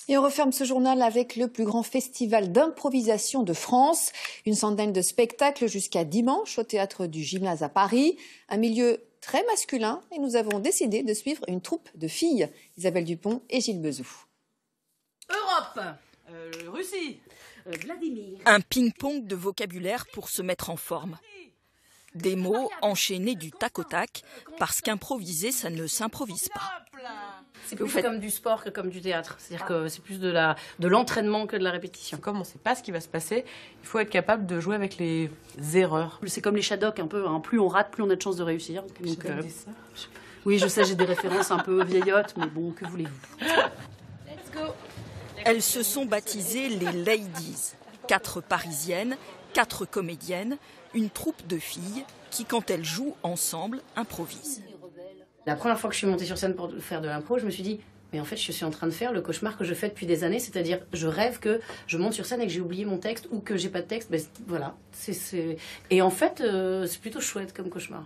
Et on referme ce journal avec le plus grand festival d'improvisation de France. Une centaine de spectacles jusqu'à dimanche au théâtre du Gymnase à Paris. Un milieu très masculin et nous avons décidé de suivre une troupe de filles. Isabelle Dupont et Gilles Bezou. Europe, Russie, Vladimir. Un ping-pong de vocabulaire pour se mettre en forme. Des mots enchaînés du tac au tac, parce qu'improviser, ça ne s'improvise pas. C'est plus comme du sport que comme du théâtre. C'est-à-dire que c'est plus de l'entraînement que de la répétition. Comme on ne sait pas ce qui va se passer, il faut être capable de jouer avec les erreurs. C'est comme les Shadok un peu, hein. Plus on rate, plus on a de chances de réussir. Donc, oui, je sais, j'ai des références un peu vieillottes, mais bon, que voulez-vous. Let's go. Elles se sont baptisées les Ladies. 4 Parisiennes, 4 comédiennes, une troupe de filles qui, quand elles jouent ensemble, improvisent. La première fois que je suis montée sur scène pour faire de l'impro, je me suis dit, mais en fait, je suis en train de faire le cauchemar que je fais depuis des années, c'est-à-dire, je rêve que je monte sur scène et que j'ai oublié mon texte ou que j'ai pas de texte. Ben, voilà. Et en fait, c'est plutôt chouette comme cauchemar.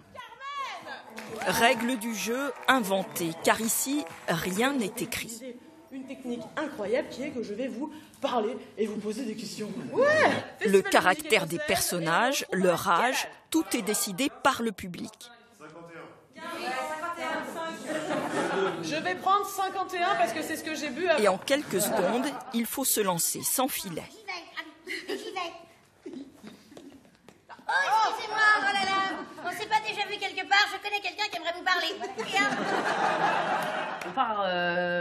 Règle du jeu inventée, car ici, rien n'est écrit. Une technique incroyable qui est que je vais vous parler et vous poser des questions. Ouais, le caractère des personnages, leur âge, tout est décidé par le public. 51. Je vais prendre 51 parce que c'est ce que j'ai bu avant. Et en quelques secondes, il faut se lancer sans filet. J'y vais. Oh, excusez-moi, oh là là. On s'est pas déjà vu quelque part, je connais quelqu'un qui aimerait vous parler. On part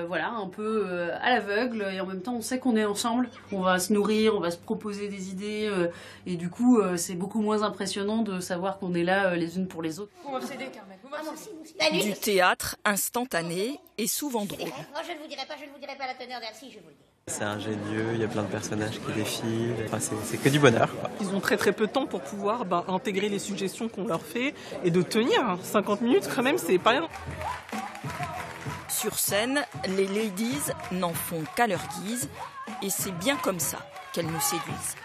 voilà, un peu à l'aveugle et en même temps on sait qu'on est ensemble. On va se nourrir, on va se proposer des idées et du coup c'est beaucoup moins impressionnant de savoir qu'on est là les unes pour les autres. Vous m'obsédez, Carmen. Vous m'obsédez. Du théâtre instantané et souvent drôle. Moi je ne vous dirai pas la teneur d'Arcy, je vous le dis. C'est ingénieux, il y a plein de personnages qui défilent, enfin, c'est que du bonheur, quoi. Ils ont très peu de temps pour pouvoir intégrer les suggestions qu'on leur fait et de tenir. 50 minutes quand même, c'est pas rien. Sur scène, les ladies n'en font qu'à leur guise et c'est bien comme ça qu'elles nous séduisent.